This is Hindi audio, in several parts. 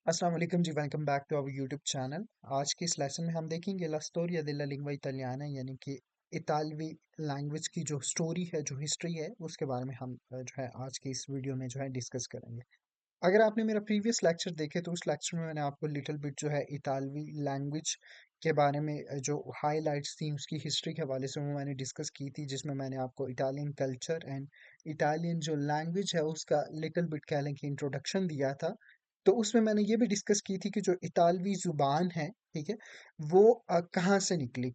अस्सलाम वालेकुम जी, welcome back to our YouTube channel. आज के इस लेसन में हम देखेंगे ला स्टोरिया della lingua italiana यानी कि इतालवी लैंग्वेज की जो स्टोरी है, जो हिस्ट्री है, उसके बारे में हम जो है आज की इस वीडियो में जो है डिस्कस करेंगे। अगर आपने मेरा प्रीवियस लेक्चर देखे तो उस लेक्चर में मैंने आपको लिटिल बिट जो है इतालवी लैंग्वेज के बारे में जो हाइलाइट्स थी उसकी हिस्ट्री के हवाले से वो मैंने डिस्कस की थी, जिसमें मैंने आपको इटालियन कल्चर एंड इटालियन जो लैंग्वेज है उसका लिटिल बिट कह लें कि इंट्रोडक्शन दिया था। तो उसमें मैंने ये भी डिस्कस की थी कि जो इतालवी जुबान है, ठीक है, वो कहाँ से निकली।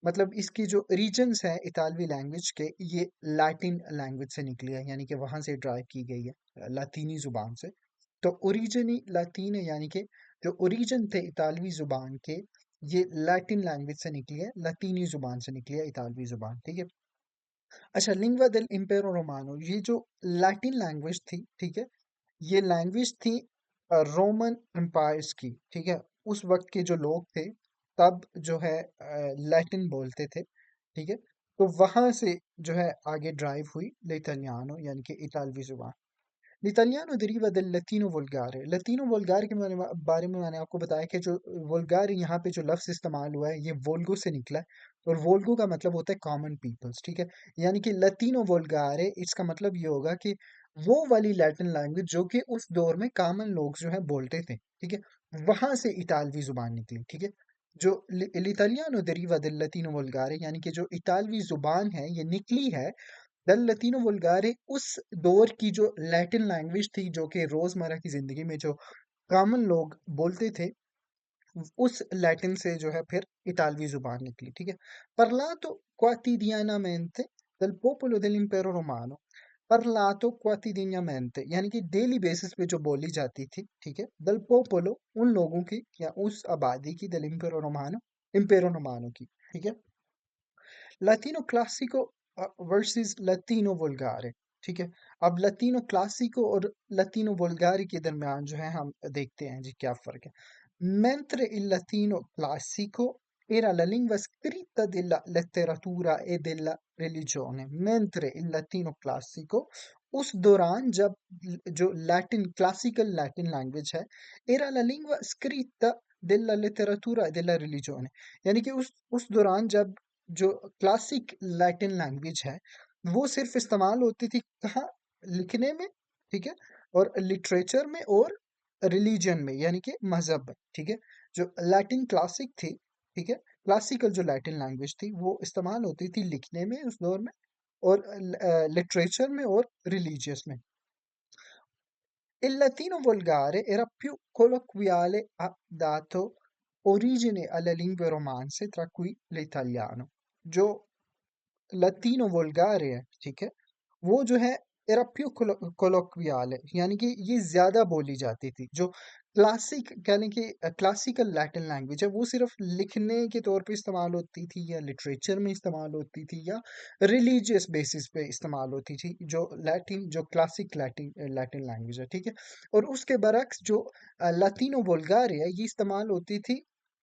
मतलब इसकी जो रीजन्स है इतालवी लैंग्वेज के, ये लैटिन लैंग्वेज से निकली है, यानी कि वहां से ड्राइव की गई है लातीनी जुबान से। तो ओरिजिनी लातीन है, यानी कि जो ओरिजिन थे इतालवी जुबान के, ये लैटिन लैंग्वेज से निकली है, लातीनी जुबान से निकली है इतालवी जुबान, ठीक है। अच्छा, लिंग्वा देल इम्पेरो रोमानो, ये जो लैटिन लैंग्वेज थी, ठीक है, ये लैंग्वेज थी रोमन एम्पायर्स की, ठीक है। उस वक्त के जो लोग थे तब जो है लैटिन बोलते थे, ठीक है। तो वहां से जो है आगे ड्राइव हुई l'italiano यानी कि इतालवी जुबान। L'italiano deriva del latino volgare। लतीनो वोल्गार के बारे में मैंने आपको बताया कि जो वोल्गार यहाँ पे जो लफ्ज़ इस्तेमाल हुआ है ये वोल्गो से निकला है, और वोल्गो का मतलब होता है कॉमन पीपल्स, ठीक है। यानी कि लतीनो वोल्गारे, इसका मतलब ये होगा कि वो वाली लैटिन लैंग्वेज जो कि उस दौर में कॉमन लोग जो है बोलते थे, ठीक है, वहां से इतालवी जुबान निकली, ठीक है। जो l'italiano deriva del latino volgare यानी कि जो इतालवी जुबान है ये निकली है दल लतीनो वुल्गारे, उस दौर की जो लैटिन लैंग्वेज थी जो कि रोजमर्रा की जिंदगी में जो कॉमन लोग बोलते थे, उस लैटिन से जो है फिर इतालवी जुबान निकली, ठीक है। parlato quotidianamente dal popolo dell'impero romano। parlato quotidianamente यानी कि डेली बेसिस पे जो बोली जाती थी, ठीक है, दल पोपोलो उन लोगों की या उस आबादी की, दल इम्पेरो रोमानो की, ठीक है। लतीनो क्लासिको वर्सेस लतीनो वुल्गारे, ठीक है। अब लतीनो क्लासिको और लतीनो वुल्गारे के दरमियान जो है हम देखते हैं जी क्या फर्क है। Mentre il latino classico era la lingua scritta della letteratura e della religione, mentre il latino classico उस दौरान जब जो लैटिन क्लासिकल लैटिन लैंग्वेज है, era la lingua scritta della letteratura e della religione, यानी कि उस दौरान जब जो क्लासिक लैटिन लैंग्वेज है वो सिर्फ इस्तेमाल होती थी कहाँ, लिखने में, ठीक है, और लिटरेचर में और रिलीजन में यानी कि मजहब में, ठीक है। जो लैटिन क्लासिक थी, ठीक है, क्लासिकल जो लैटिन लैंग्वेज थी वो इस्तेमाल होती थी लिखने में उस दौर में, और लिटरेचर में और रिलीजियस में। Il latino volgare era più colloquiale, ha dato origine alle lingue romanze, tra cui l'italiano। जो लतीनो वोल्गारे है, ठीक है, वो जो है एरा प्यू कोलोक्वियाल है, यानी कि ये ज्यादा बोली जाती थी। जो क्लासिक कह लें कि क्लासिकल लैटिन लैंग्वेज है वो सिर्फ लिखने के तौर पे इस्तेमाल होती थी या लिटरेचर में इस्तेमाल होती थी या रिलीजियस बेसिस पे इस्तेमाल होती थी, जो लैटिन जो क्लासिक लैटिन लैटिन लैंग्वेज है, ठीक है। और उसके बरक्स जो लतीनो वोल्गारे है ये इस्तेमाल होती थी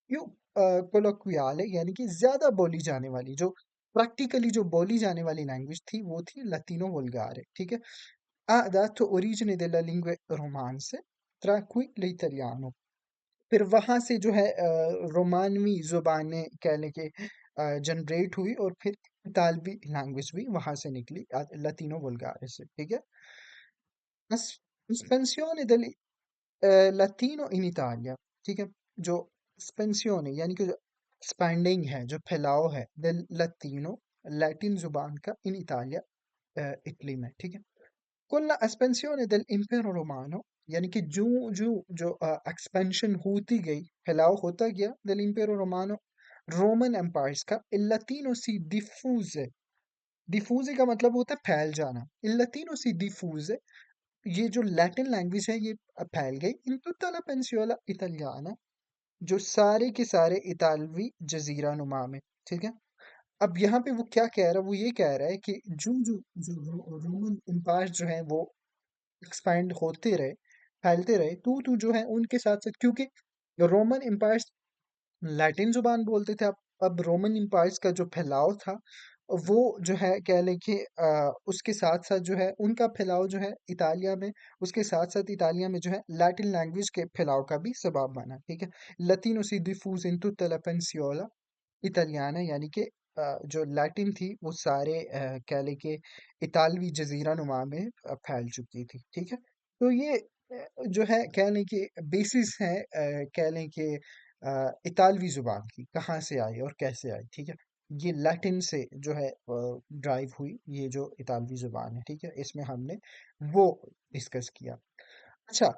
प्यू कोलोक्वियाल, यानी कि ज्यादा बोली जाने वाली, जो प्रैक्टिकली जो बोली जाने वाली लैंग्वेज थी वो थी लतीनो वोल्गारे, ठीक है। Ha dato origine della lingue romanze, tra cui l'italiano। फिर वहां से जो है रोमानवी जुबानें कह लें कि जनरेट हुई, और फिर इतालवी लैंग्वेज भी वहां से निकली लतीनो वोल्गारे से, ठीक है। espansione del latino in Italia, ठीक है। जो स्पेंसियोन यानी कि जो एक्सपैंडिंग है, जो फैलाव है del latino लैटिन जुबान का इन इतालिया इटली में, ठीक है। con la espansione dell'impero romano, यानी कि जू जू जो एक्सपेंशन होती गई, फैलाव होता गया dell'impero romano, रोमन एम्पायर्स का, il latino si diffuse। Diffuse का मतलब होता है फैल जाना। il latino si diffuse, ये जो लैटिन लैंग्वेज है ये फैल गई इन tutta la पेनिनसुला इटालियाना, जो सारे के सारे इतालवी जजीरा नुमा में, ठीक है। अब यहाँ पे वो क्या कह रहा है, वो ये कह रहा है कि जो जो जो रोमन एम्पायर जो है वो एक्सपैंड होते रहे, फैलते रहे, तू जो है उनके साथ साथ, क्योंकि रोमन एम्पायर लैटिन जुबान बोलते थे। अब रोमन एम्पायर्स का जो फैलाव था वो जो है कह लें कि उसके साथ-साथ जो है उनका फैलाव जो है इतालिया में, उसके साथ-साथ इतालिया में जो है लैटिन लैंग्वेज के फैलाव का भी सबब बना, ठीक है? Latino si diffuse in tutta la peninsula इटालियाना यानी कि जो लैटिन थी वो सारे कह लें कि इतालवी जज़ीरा नुमा में फैल चुकी थी, ठीक है? तो ये जो है कह लें कि बेसिस है कह लें कि इतालवी ज़ुबान की कहाँ से आई और कैसे आई, ठीक है? ये लैटिन से जो है ड्राइव हुई ये जो इतालवी ज़ुबान है, ठीक है? इसमें हमने वो डिस्कस किया। अच्छा,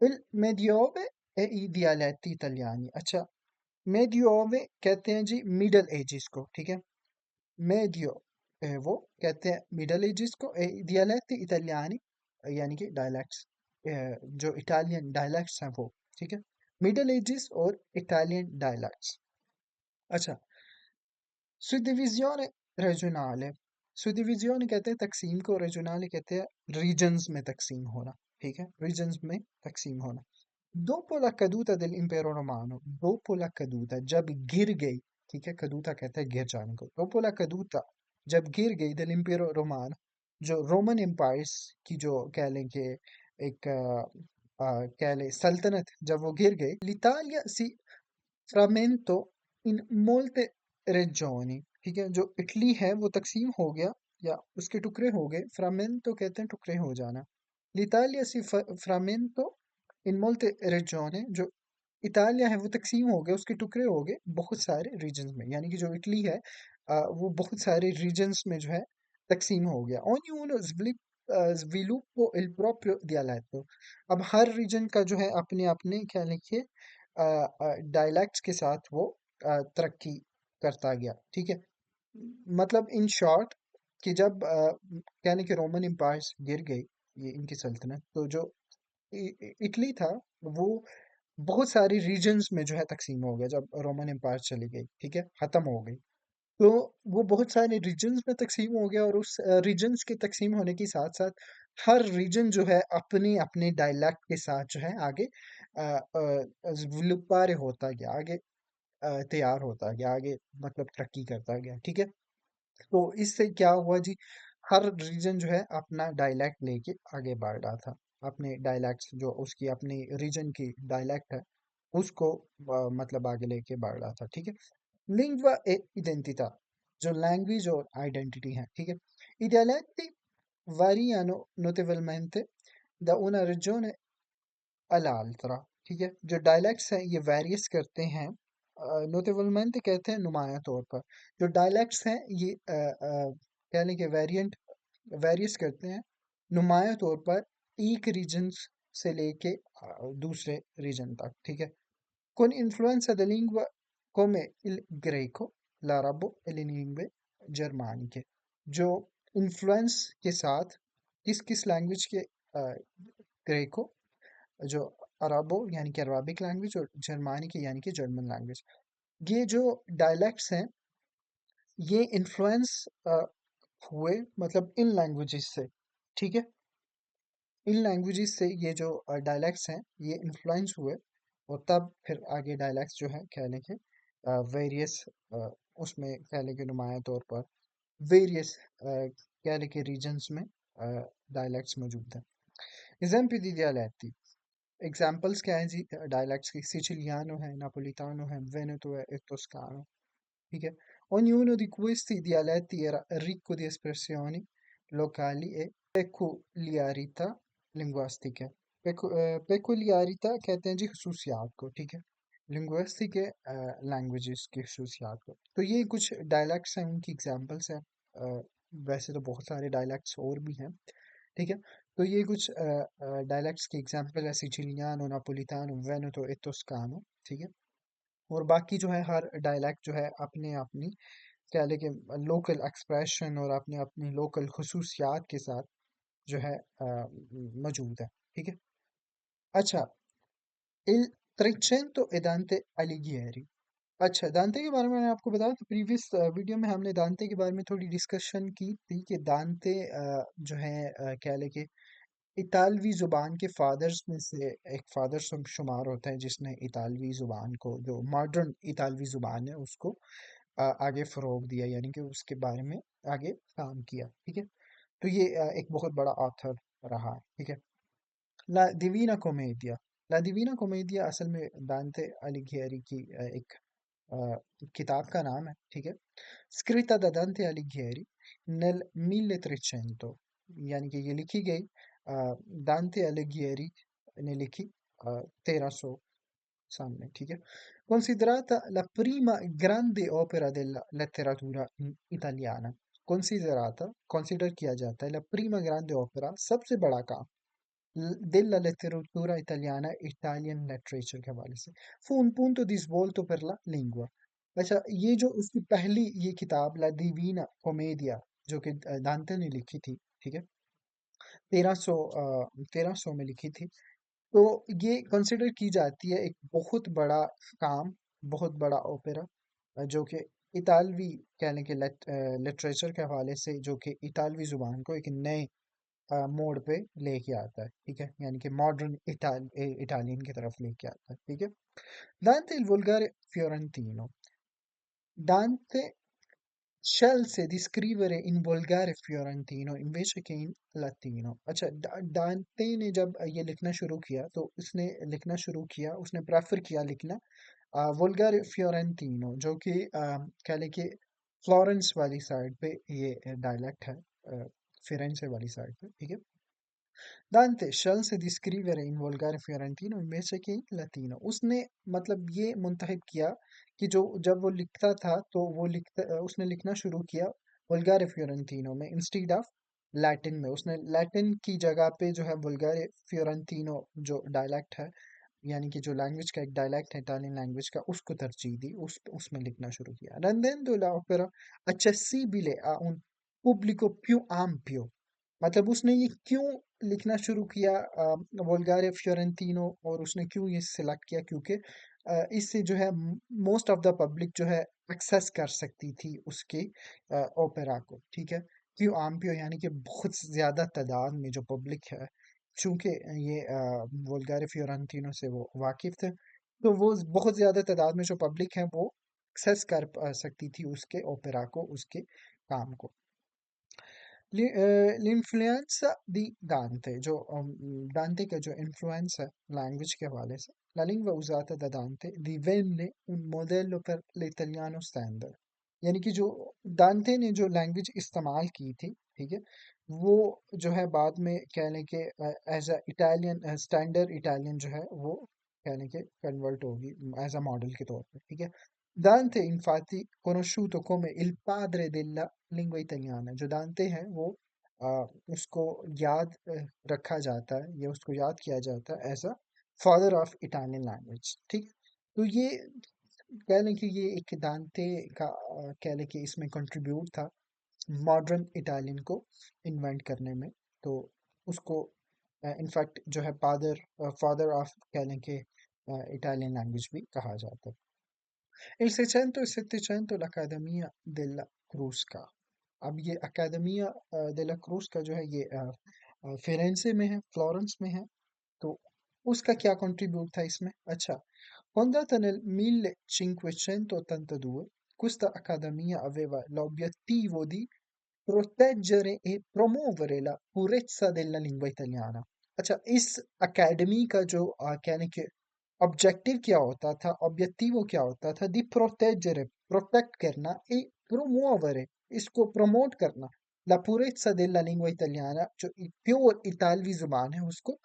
il Mediove e i dialetti italiani। अच्छा, मेडियोवे कहते हैं जी मिडल एजिस को, ठीक है? मेडियो वो कहते हैं मिडल एजिस को, dialetti italiani यानी कि डायलैक्ट्स, जो इटालियन डायलैक्ट्स हैं वो, ठीक है? मिडल एजिस और इटालियन डायलैक्ट्स। अच्छा, सुडिविज़िone regionale। सुडिविज़िone कहते हैं तक़सीम को, regionale कहते हैं रीजन्स में तक़सीम होना, ठीक है? रीजन्स में तक़सीम होना। Dopo la caduta dell'impero romano, dopo la caduta, जब गिर गई, ठीक है? caduta कहते हैं गिर जाने को। Dopo la caduta, जब गिर गई dell'impero romano, जो रोमन एम्पायर्स की जो कह लें कि एक कह लें सल्तनत जब वो गिर गई, l'Italia si frammento in molte regioni, ठीक है? जो इटली है वो तकसीम हो गया या उसके टुकड़े हो गए। फ्रामेंटो कहते हैं टुकड़े हो जाना। l'Italia si frammento in molte regioni, जो इतालिया है वो तकसीम हो गया, उसके टुकड़े हो गए बहुत सारे रीजन्स में, यानी कि जो इटली है वो बहुत सारे रीजन्स में जो है तकसीम हो गया। ognuno sviluppo il proprio dialetto। अब हर रीजन का जो है अपने अपने क्या लिखिए डायलैक्ट्स के साथ वो तरक्की करता गया, ठीक है? मतलब इन शॉर्ट कि जब यानी कि रोमन एम्पायर्स गिर गई, ये इनकी सल्तनत, तो जो इटली था वो बहुत सारी रीजन्स में जो है तकसीम हो गया जब रोमन एम्पायर चली गई, ठीक है? खत्म हो गई। तो वो बहुत सारे रीजन्स में तकसीम हो गया और उस रीजन्स के तकसीम होने के साथ साथ हर रीजन जो है अपने अपने डायलैक्ट के साथ जो है आगे विलुप्तारे होता गया, आगे तैयार होता गया, आगे मतलब तरक्की करता गया, ठीक है? तो इससे क्या हुआ जी, हर रीजन जो है अपना डायलैक्ट लेके आगे बढ़ रहा था। अपने डायलैक्ट्स जो उसकी अपनी रीजन की डायलैक्ट है उसको मतलब आगे लेके बढ़ रहा था, ठीक है? लिंगुआ e identità, जो लैंग्वेज और आइडेंटिटी है, ठीक है? I dialetti variano notevolmente da una regione all'altra, ठीक है? जो डायलैक्ट्स हैं ये वेरियस करते हैं, नोटेबलमेंट कहते हैं नुमायां तौर पर। जो डायलैक्ट्स हैं ये कह लें कि वेरियस करते हैं नुमायां तौर पर एक रीजन से लेके दूसरे रीजन तक, ठीक है? Con influenza da lingua come il greco, l'arabo e le lingue germaniche, जो इन्फ्लुएंस के साथ किस किस लैंग्वेज के ग्रेको, जो अरबो यानी कि अरबिक लैंग्वेज और जर्मानिक यानी कि जर्मन लैंग्वेज, ये जो डायलैक्ट्स हैं ये इन्फ्लुएंस हुए मतलब इन लैंग्वेजेस से, ठीक है? इन लैंग्वेजेस से ये जो डायलैक्ट्स हैं ये इन्फ्लुएंस हुए और तब फिर आगे डायलैक्ट्स जो है कह लें कि वेरियस उसमें कह लें कि नुमाया तौर पर वेरियस कह लें कि रीजन्स में डायलैक्ट्स मौजूद हैं। एग्जाम्पल दी dialetti, एग्जाम्पल्स क्या हैं जी डायलैक्ट्स की? सिचिलियानो है, नापोलितानो है, वेनेटो है e toscano, ठीक है? Ognuno di questi dialetti era ricco di espressioni locali e peculiarità linguistiche। peculiarità कहते हैं जी खसूसियात को, ठीक है? लिंग्विस्टिक लैंग्वेजेस की खसूसियात को। तो ये कुछ डायलैक्ट्स हैं, उनकी एग्जांपल्स हैं। वैसे तो बहुत सारे डायलैक्ट्स और भी हैं, ठीक है? तो ये कुछ डायलैक्ट्स की एग्जांपल है सिचिलियानो, नापोलितानो, वेनेटो e toscano, ठीक है? और बाकी जो है हर डायलैक्ट जो है अपने अपनी क्या लेके लोकल एक्सप्रेशन और अपने अपनी लोकल खसूसियात के साथ जो है मौजूद है, ठीक है? अच्छा, il Trecento e Dante Alighieri। अच्छा, दांते के बारे में मैंने आपको बताया तो प्रीवियस वीडियो में हमने दांते के बारे में थोड़ी डिस्कशन की थी कि दांते जो है क्या लेके इतालवी ज़ुबान के फादर्स में से एक फादर शुमार होता है जिसने इतालवी ज़ुबान को, जो मॉडर्न इतालवी ज़ुबान है उसको आगे फ़रोग दिया, यानी कि उसके बारे में आगे काम किया, ठीक है। तो ये एक बहुत बड़ा ऑथर रहा, ठीक है। ला डिवीना कोमेडिया, ला डिवीना कोमेडिया असल में दांते अलिघिएरी की एक किताब का नाम है, ठीक है। स्क्रिता दा दांते अलिघिएरी nel 1300, यानी कि ये लिखी गई दांते अलिघिएरी ने लिखी 1300 सामने, ठीक है। Considerata la prima grande opera della letteratura italiana, considerata, consider किया जाता है la prima grande opera, सबसे बड़ा काम della letteratura italiana, Italian literature के हवाले से, fu un punto di svolto per la lingua। अच्छा, ये जो उसकी पहली ये किताब ला डिवीना कॉमेडिया जो कि दांते ने लिखी थी, ठीक है, 1300 में लिखी थी। तो ये कंसिडर की जाती है एक बहुत बड़ा काम, बहुत बड़ा ओपेरा, जो कि इतालवी कहने के लिटरेचर के हवाले से, जो कि इतालवी जुबान को एक नए मोड़ पे लेके आता है, ठीक है, यानी कि मॉडर्न इटालियन की तरफ लेके आता है, ठीक है। दांते il volgare fiorentino, Dante scelse di scrivere in volgare fiorentino invece che in latino। अच्छा, दांते ने जब ये लिखना शुरू किया तो उसने लिखना शुरू किया, उसने प्रेफर किया लिखना वोल्गार फियोरेंटीनो, जो कि कह लें कि फ्लोरेंस वाली साइड पे ये डायलेक्ट है, फिरेंसे वाली साइड पे, ठीक है। Dante scelse di scrivere in volgare fiorentino invece che in latino। उसने मतलब ये मुंतखब किया कि जो जब वो लिखता था तो वो उसने लिखना शुरू किया वल्गारे फियोरेंटिनो में इंस्टीड ऑफ लैटिन में। उसने लैटिन की जगह पे जो है वल्गारे फियोरेंटिनो जो डायलेक्ट है, यानी कि जो लैंग्वेज का एक डायलेक्ट है इटालियन लैंग्वेज का, उसको तरजीह दी, उसमें लिखना शुरू किया। Rendendo l'opera accessibile a un pubblico più ampio, मतलब उसने ये क्यों लिखना शुरू किया वोल्गारे फ्योरेंटिनो, और उसने क्यों ये सिलेक्ट किया, क्योंकि इससे जो है मोस्ट ऑफ द पब्लिक जो है एक्सेस कर सकती थी उसके ओपेरा को, ठीक है। क्यों आम्पियो, यानी कि बहुत ज़्यादा तादाद में जो पब्लिक है, चूंकि ये वोल्गारे फ्योरेंटिनो से वो वाकिफ थे, तो वो बहुत ज़्यादा तादाद में जो पब्लिक है वो एक्सेस कर सकती थी उसके ओपेरा को, उसके काम को। L'influenza di Dante, Dante का जो influence है language के हवाले से, la lingua usata da Dante divenne un modello per l'italiano standard, यानी कि जो दांते ने जो लैंग्वेज इस्तेमाल की थी, ठीक है, वो जो है बाद में कह लें कि as a Italian standard Italian जो है वो कह लें कि कन्वर्ट होगी एज अ मॉडल के तौर पे, ठीक है। Dante infatti conosciuto come il padre della lingua italiana, जो दांते हैं वो उसको याद रखा जाता है या उसको याद किया जाता है as a father of Italian language, ठीक। तो ये कह लें कि ये एक दांते का कह लें कि इसमें कंट्रीब्यूट था मॉडर्न इटालियन को इन्वेंट करने में। तो उसको इनफैक्ट जो है फादर ऑफ कह लें कि इटालियन लैंग्वेज भी कहा जाता है। Il 600 e 700 l'Accademia della Crusca। अब ये अकादमिया della Crusca जो है ये फिरेंसे में है, फ्लोरेंस में है। तो उसका क्या कंट्रीब्यूट था इसमें? अच्छा, fondata nel 1582, questa accademia aveva l'obiettivo di proteggere e promuovere la purezza della lingua italiana। अच्छा, इस एकेडमी का जो कहने के ऑब्जेक्टिव क्या होता था, ऑब्जेक्टिव क्या होता था, दी प्रोटेजरे, प्रोटेक्ट करना, e promuovere, इसको प्रमोट करना, la purezza della lingua italiana, जो प्योर इतालवी जुबान है उसको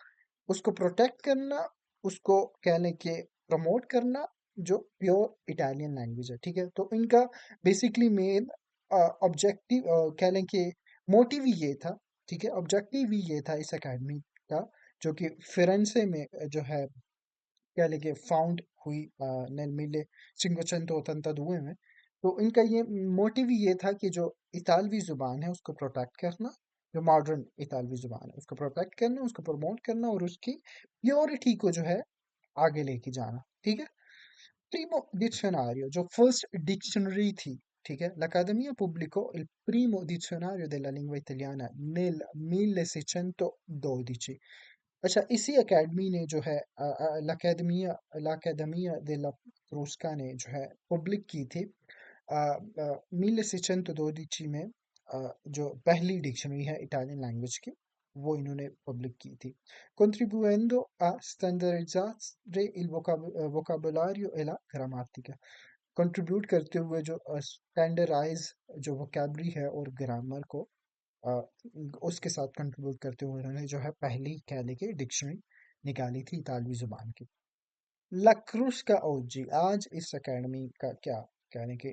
उसको प्रोटेक्ट करना, उसको कह लें कि प्रमोट करना, जो प्योर इटालियन लैंग्वेज है, ठीक है। तो इनका बेसिकली मेन ऑब्जेक्टिव कह लें कि मोटिव ही ये था, ठीक है, ऑब्जेक्टिव ही ये था इस एकेडमी का, जो कि फिरेंसे में जो है कह लें कि फाउंड हुई nel 1582 में। तो इनका ये मोटिव ही ये था कि जो इतालवी जुबान है उसको प्रोटेक्ट करना, जो मॉडर्न इतालवी जुबान है उसको प्रोटेक्ट करना, उसको प्रमोट करना, और उसकी प्योरिटी को जो है आगे लेके जाना, ठीक है। Primo dizionario, जो फर्स्ट डिक्शनरी थी, ठीक है, l'Accademia pubblicò il primo dizionario della lingua italiana nel 1612। अच्छा, इसी एकेडमी ने जो है l'Accademia della Crusca ने जो है पब्लिक की थी 1612 में जो पहली डिक्शनरी है इटालियन लैंग्वेज की वो इन्होंने पब्लिक की थी, contribuendo a standardizzare il vocabolario e la grammatica, contribute करते हुए जो स्टैंडर्डाइज जो वोकेबलरी है और ग्रामर को अ, उसके साथ कंट्रीब्यूट करते हुए उन्होंने जो है पहली कह लें कि डिक्शनरी निकाली थी इतालवी जुबान की। ला Crusca oggi, आज इस अकेडमी का क्या कहने के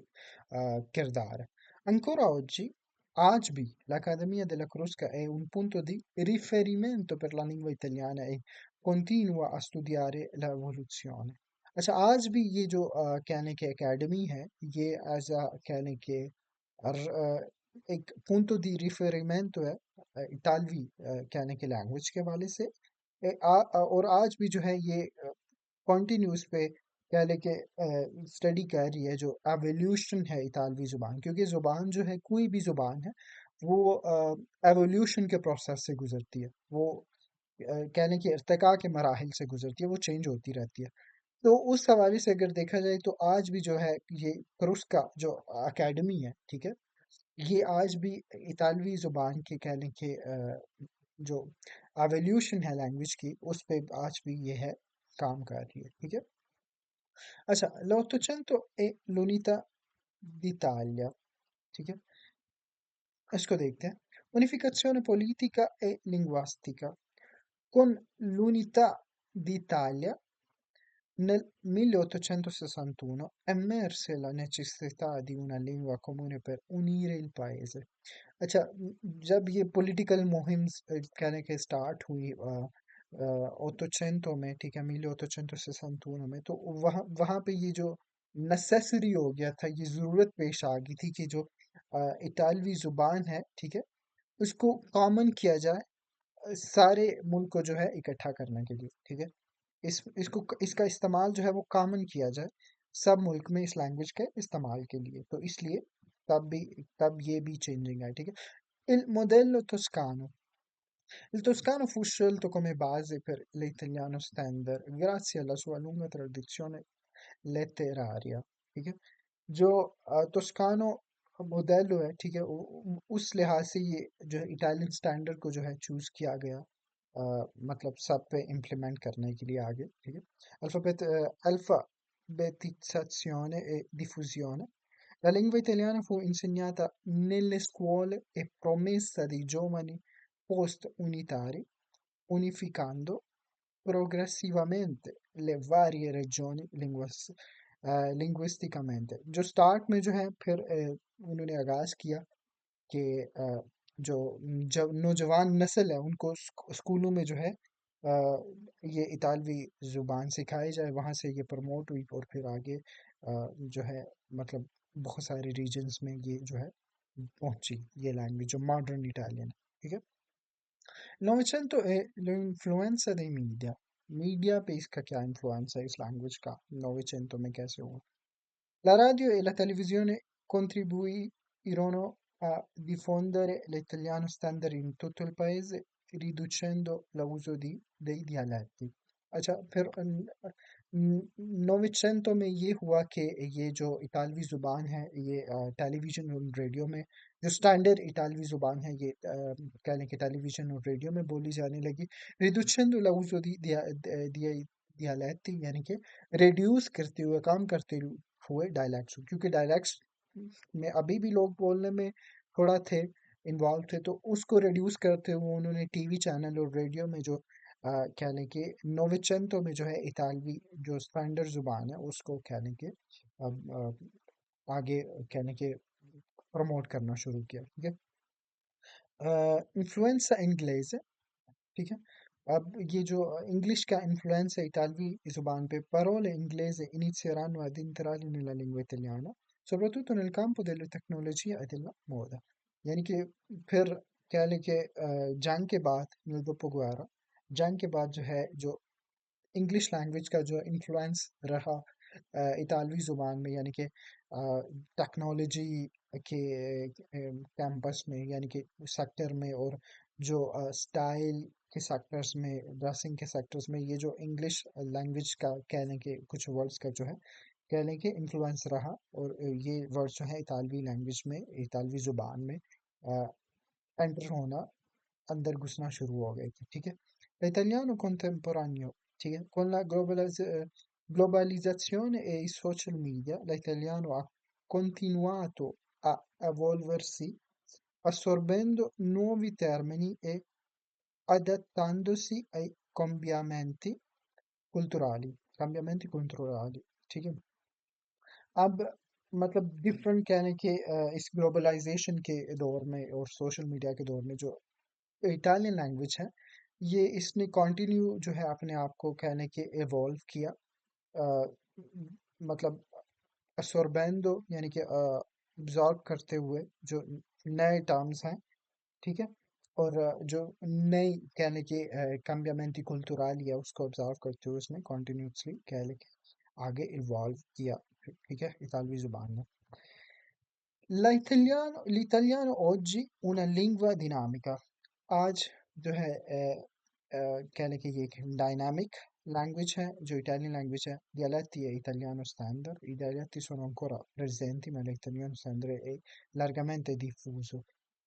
किरदार है? Ancora oggi, आज भी, l'Accademia della Crusca è un punto di riferimento per la lingua italiana e continua a studiare l'evoluzione। अच्छा, आज भी ये जो कहने के एकेडमी है, ये एज अ कहने के एक punto di riferimento है इतालवी कहने के लैंग्वेज के हवाले से। और आज भी जो है ये कॉन्टिन्यूस पे कह लें कि स्टडी कर रही है जो एवोल्यूशन है इतालवी ज़ुबान, क्योंकि ज़ुबान जो है कोई भी ज़ुबान है वो एवोल्यूशन के प्रोसेस से गुजरती है, वो कह लें कि इर्तिका के मराहिल से गुजरती है, वो चेंज होती रहती है। तो उस हवाले से अगर देखा जाए तो आज भी जो है ये क्रुस्का जो अकेडमी है, ठीक है, ये आज भी इतालवी ज़ुबान के कह लें कि जो एवोल्यूशन है लैंग्वेज की उस पे आज भी ये है काम कर रही है, ठीक है। अच्छा, l'800 e l'unità d'Italia, ठीक है, इसको देखते हैं। Unificazione politica e linguistica. Con l'unità d'Italia nel 1861 emerse la necessità di una lingua comune per unire il paese। अच्छा, जब ये पॉलिटिकल मुहिम कहने के स्टार्ट हुई 800 में, ठीक है, 1861 में, तो वहाँ वहाँ पे ये जो नेसेसरी हो गया था, ये ज़रूरत पेश आ गई थी कि जो इतालवी ज़ुबान है, ठीक है, उसको कॉमन किया जाए सारे मुल्क को जो है इकट्ठा करने के लिए, ठीक है, इसका इस्तेमाल जो है वो कॉमन किया जाए सब मुल्क में इस लैंग्वेज के इस्तेमाल के लिए, तो इसलिए तब भी तब ये भी चेंजिंग है, ठीक है। Il modello toscano. Il toscano fu scelto come base per l'italiano standard grazie alla sua lunga tradizione letteraria, ठीक है। जो toscano मोडेलो है, ठीक है, उस लिहाज से ये जो है इटालियन स्टैंडर्ड को जो है चूज किया गया, मतलब सब पे इम्प्लीमेंट करने के लिए आगे, ठीक है। Alfabetizzazione e diffusione. La lingua italiana fu insegnata nelle scuole e promessa dei giovani post-unitari, unificando progressivamente le varie regioni linguisticamente। जो स्टार्ट में जो है फिर उन्होंने आगाज किया कि जो नौजवान नस्ल है उनको स्कूलों में जो है ये इतालवी ज़ुबान सिखाई जाए, वहाँ से ये प्रमोट हुई और फिर आगे जो है मतलब बहुत सारे रीजन्स में ये जो है पहुंची, ये लैंग्वेज जो मॉडर्न इटालियन है, ठीक है। Novecento è l'influenza dei media। Media पे इसका क्या इन्फ्लुएंस है इस लैंग्वेज का, 900 में कैसे हुआ? La radio e la televisione contribuirono a diffondere l'italiano standard in tutto il paese, riducendo l'uso dei dialetti। अच्छा, फिर 900 में ये हुआ कि ये जो इतालवी ज़ुबान है ये टेलीविज़न और रेडियो में, जो स्टैंडर्ड इतालवी ज़ुबान है ये कह लें कि टेलीविज़न और रेडियो में बोली जाने लगी। riducendo l'uso di dialetti यानी कि रिड्यूस करते हुए, काम करते हुए डायलैक्ट्स, क्योंकि डायलैक्ट्स में अभी भी लोग बोलने में थोड़ा थे इन्वॉल्व थे, तो उसको रिड्यूस करते हुए उन्होंने टीवी चैनल और रेडियो में जो कह लें कि नोवेचेंतो में जो है इतालवी जो स्टैंडर्ड जुबान है उसको कह लें कि आगे कहने के प्रमोट करना शुरू किया, ठीक है। इन्फ्लुएंसा इंग्लेस, ठीक है, अब ये जो इंग्लिश का इन्फ्लुएंस है इतालवी ज़ुबान पे, parole inglese inizieranno ad entrare nella lingua italiana, soprattutto nel campo delle tecnologie e della moda। यानी कि फिर कह लें कि जंग के बाद, nel dopoguerra, जंग के बाद जो है जो इंग्लिश लैंग्वेज का जो इन्फ्लुएंस रहा इतालवी ज़ुबान में, यानी कि टेक्नोलॉजी के कैंपस में, यानी कि सेक्टर में, और जो स्टाइल के सेक्टर्स में, ड्रेसिंग के सेक्टर्स में, ये जो इंग्लिश लैंग्वेज का कहने के कुछ वर्ड्स का जो है कह लें कि इन्फ्लुएंस रहा और ये वर्ड जो है इतालवी लैंग्वेज में, इतालवी ज़ुबान में एंटर होना, अंदर घुसना शुरू हो गए थे, ठीक है? L'italiano contemporaneo, ठीक है? Con la globalizzazione e i social media, l'italiano ha continuato a evolversi, assorbendo nuovi termini e adattandosi ai cambiamenti culturali, ठीक है? अब मतलब डिफरेंट कहने के इस ग्लोबलाइजेशन के दौर में और सोशल मीडिया के दौर में जो इटालियन लैंग्वेज है, ये इसने कंटिन्यू जो है अपने आप को कहने के इवॉल्व किया, मतलब असॉर्बेंडो यानी कि absorb करते हुए जो नए टर्म्स हैं, ठीक है? और जो नई कहने के cambiamenti culturali है उसको ऑब्जर्व करते हुए उसने कॉन्टिन्यूसली कह लेके आगे इवॉल्व किया, ठीक है, इतालवी जुबान में। L'italiano oggi una lingua dinamica, आज जो है कह लें कि ये एक डायनामिक लैंग्वेज है जो इटालियन लैंग्वेज है. Dialetti e italiano standard, i dialetti sono ancora presenti ma l'italiano standard è largamente diffuso.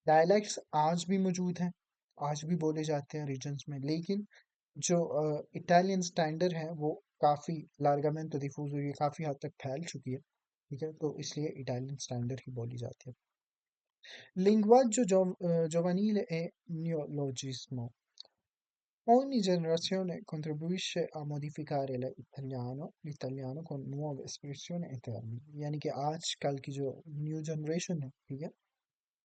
Dialects आज भी मौजूद हैं, आज भी बोले जाते हैं रीजन्स में, लेकिन जो इटालियन स्टैंडर्ड है वो काफ़ी लार्गामेंटो डिफूजो, ये काफ़ी हद तक फैल चुकी है, ठीक है? तो इसलिए इटालियन स्टैंडर्ड ही बोली जाती है. Linguaggio giovanile e neologismo. Ogni generazione contribuisce a modificare l'italiano con nuove espressioni e termini. यानी कि आजकल की जो न्यू जनरेशन है, ठीक है,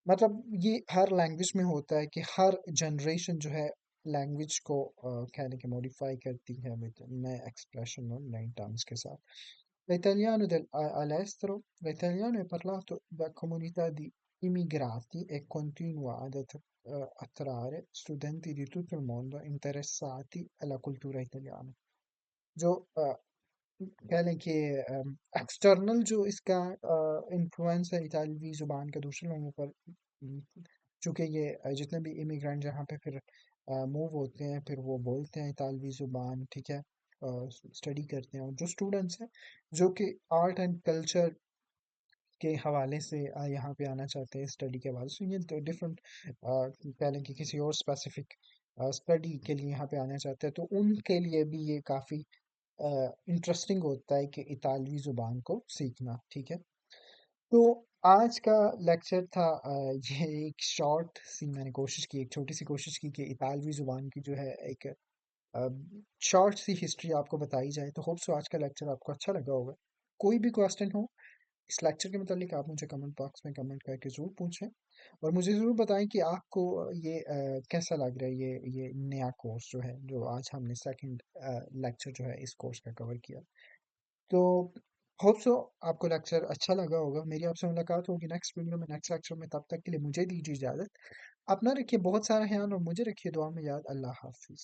मतलब ये हर लैंग्वेज में होता है कि हर जनरेशन जो है लैंग्वेज को कहने के मॉडिफाई करती है विद नए एक्सप्रेशन और नए टर्म्स के साथ. All'estero, l'italiano è parlato da comunità di immigrati e continua ad attrarre studenti di tutto il mondo interessati alla cultura italiana. जो कह लें कि एक्सटर्नल जो इसका इन्फ्लुएंस है इतालवी ज़ुबान का दूसरे लोगों पर, अम, चूँकि ये जितने भी इमिग्रेंट यहाँ पे फिर मूव होते हैं फिर वो बोलते हैं इतालवी ज़ुबान, ठीक है, स्टडी करते हैं, और जो स्टूडेंट्स हैं जो कि आर्ट एंड कल्चर के हवाले से यहाँ पे आना चाहते हैं स्टडी के हवाले से, ये तो डिफरेंट कह लें कि किसी और स्पेसिफिक स्टडी के लिए यहाँ पे आना चाहते हैं, तो उनके लिए भी ये काफ़ी इंटरेस्टिंग होता है कि इतालवी ज़ुबान को सीखना, ठीक है? तो आज का लेक्चर था ये एक शॉर्ट सी मैंने कोशिश की, एक छोटी सी कोशिश की कि इतालवी ज़ुबान की जो है एक शॉर्ट सी हिस्ट्री आपको बताई जाए, तो होप सो आज का लेक्चर आपको अच्छा लगा होगा. कोई भी क्वेश्चन हो इस लेक्चर के मतलब आप मुझे कमेंट बॉक्स में कमेंट करके ज़रूर पूछें, और मुझे ज़रूर बताएं कि आपको ये कैसा लग रहा है, ये नया कोर्स जो है जो आज हमने सेकंड लेक्चर जो है इस कोर्स का कवर किया. तो होप सो आपको लेक्चर अच्छा लगा होगा. मेरी आपसे मुलाकात होगी नेक्स्ट वीडियो में, नेक्स्ट लेक्चर में. तब तक के लिए मुझे दीजिए इजाज़त. अपना रखिए बहुत सारा ध्यान और मुझे रखिए दुआ में याद. अल्लाह हाफिज़.